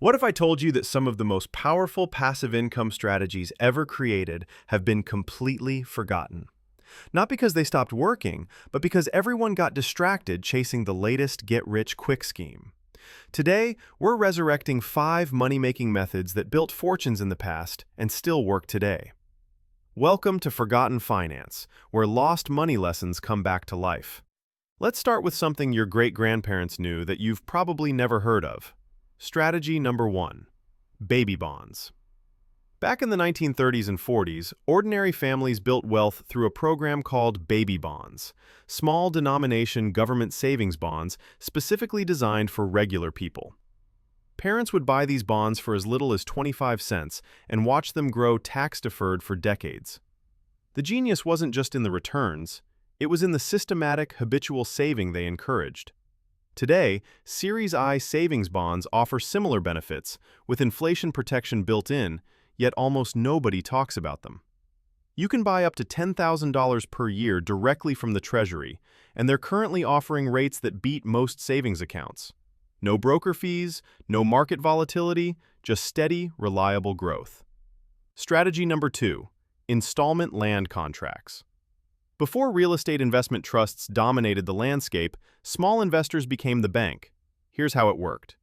What if I told you that some of the most powerful passive income strategies ever created have been completely forgotten? Not because they stopped working, but because everyone got distracted chasing the latest get-rich-quick scheme. Today, we're resurrecting 5 money-making methods that built fortunes in the past and still work today. Welcome to Forgotten Finance, where lost money lessons come back to life. Let's start with something your great-grandparents knew that you've probably never heard of. Strategy number 1. Baby bonds. Back in the 1930s and 40s, ordinary families built wealth through a program called baby bonds, small denomination government savings bonds specifically designed for regular people. Parents would buy these bonds for as little as 25 cents and watch them grow tax-deferred for decades. The genius wasn't just in the returns, it was in the systematic, habitual saving they encouraged. Today, Series I savings bonds offer similar benefits, with inflation protection built in, yet almost nobody talks about them. You can buy up to $10,000 per year directly from the Treasury, and they're currently offering rates that beat most savings accounts. No broker fees, no market volatility, just steady, reliable growth. Strategy number 2. Installment land contracts. Before real estate investment trusts dominated the landscape, small investors became the bank. Here's how it worked.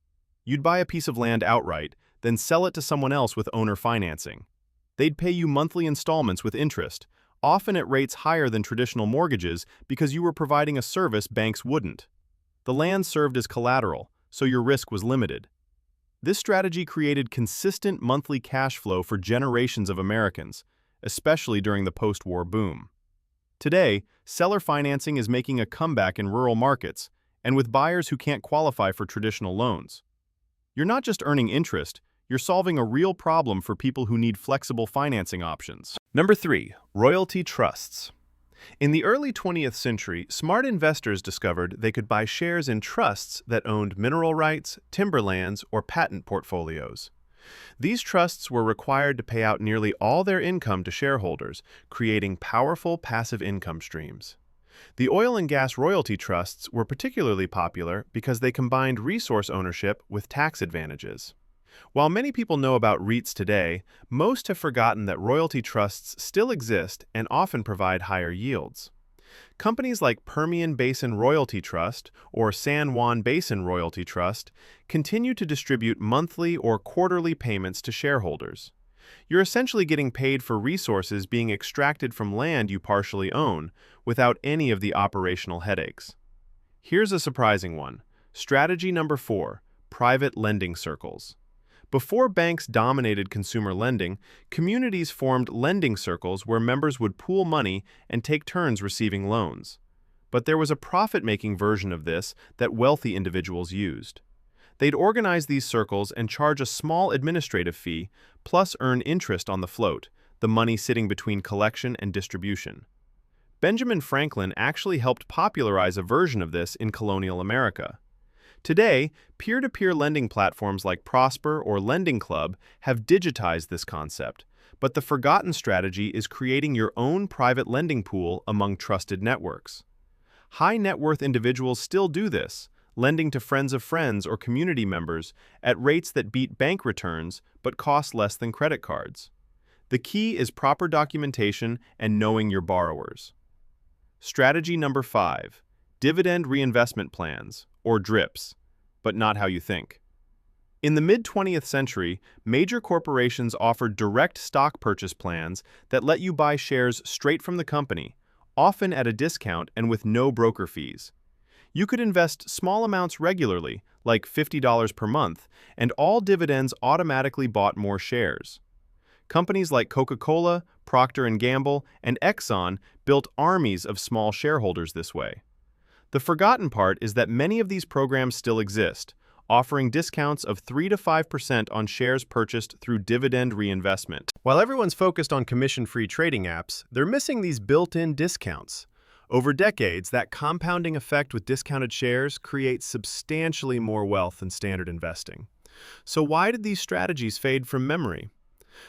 You'd buy a piece of land outright, then sell it to someone else with owner financing. They'd pay you monthly installments with interest, often at rates higher than traditional mortgages because you were providing a service banks wouldn't. The land served as collateral, so your risk was limited. This strategy created consistent monthly cash flow for generations of Americans, especially during the post-war boom. Today, seller financing is making a comeback in rural markets, and with buyers who can't qualify for traditional loans. You're not just earning interest, you're solving a real problem for people who need flexible financing options. Number 3. Royalty trusts. In the early 20th century, smart investors discovered they could buy shares in trusts that owned mineral rights, timberlands, or patent portfolios. These trusts were required to pay out nearly all their income to shareholders, creating powerful passive income streams. The oil and gas royalty trusts were particularly popular because they combined resource ownership with tax advantages. While many people know about REITs today, most have forgotten that royalty trusts still exist and often provide higher yields. Companies like Permian Basin Royalty Trust or San Juan Basin Royalty Trust continue to distribute monthly or quarterly payments to shareholders. You're essentially getting paid for resources being extracted from land you partially own, without any of the operational headaches. Here's a surprising one. Strategy number 4. Private lending circles. Before banks dominated consumer lending, communities formed lending circles where members would pool money and take turns receiving loans. But there was a profit-making version of this that wealthy individuals used. They'd organize these circles and charge a small administrative fee, plus earn interest on the float, the money sitting between collection and distribution. Benjamin Franklin actually helped popularize a version of this in colonial America. Today, peer-to-peer lending platforms like Prosper or Lending Club have digitized this concept, but the forgotten strategy is creating your own private lending pool among trusted networks. High-net-worth individuals still do this, lending to friends of friends or community members at rates that beat bank returns but cost less than credit cards. The key is proper documentation and knowing your borrowers. Strategy number 5. Dividend reinvestment plans, or DRIPs, but not how you think. In the mid-20th century, major corporations offered direct stock purchase plans that let you buy shares straight from the company, often at a discount and with no broker fees. You could invest small amounts regularly, like $50 per month, and all dividends automatically bought more shares. Companies like Coca-Cola, Procter & Gamble, and Exxon built armies of small shareholders this way. The forgotten part is that many of these programs still exist, offering discounts of 3 to 5% on shares purchased through dividend reinvestment. While everyone's focused on commission-free trading apps, they're missing these built-in discounts. Over decades, that compounding effect with discounted shares creates substantially more wealth than standard investing. So why did these strategies fade from memory?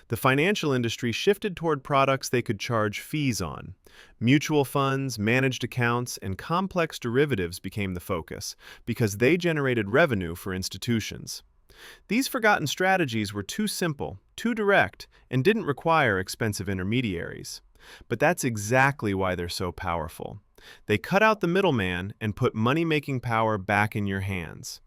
The financial industry shifted toward products they could charge fees on. Mutual funds, managed accounts, and complex derivatives became the focus because they generated revenue for institutions. These forgotten strategies were too simple, too direct, and didn't require expensive intermediaries. But that's exactly why they're so powerful. They cut out the middleman and put money-making power back in your hands.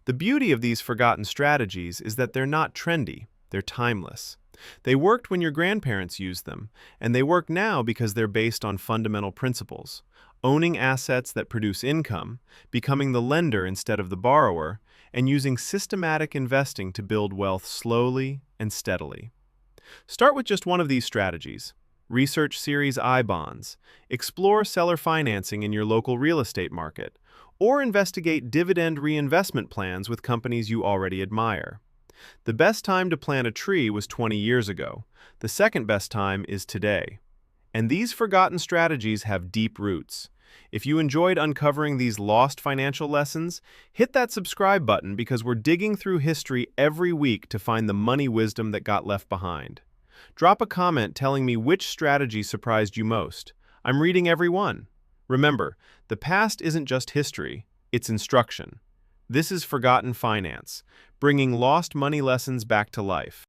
The beauty of these forgotten strategies is that they're not trendy, they're timeless. They worked when your grandparents used them, and they work now because they're based on fundamental principles: owning assets that produce income, becoming the lender instead of the borrower, and using systematic investing to build wealth slowly and steadily. Start with just one of these strategies. Research Series I bonds, explore seller financing in your local real estate market, or investigate dividend reinvestment plans with companies you already admire. The best time to plant a tree was 20 years ago. The second best time is today. And these forgotten strategies have deep roots. If you enjoyed uncovering these lost financial lessons, hit that subscribe button because we're digging through history every week to find the money wisdom that got left behind. Drop a comment telling me which strategy surprised you most. I'm reading every one. Remember, the past isn't just history, it's instruction. This is Forgotten Finance, bringing lost money lessons back to life.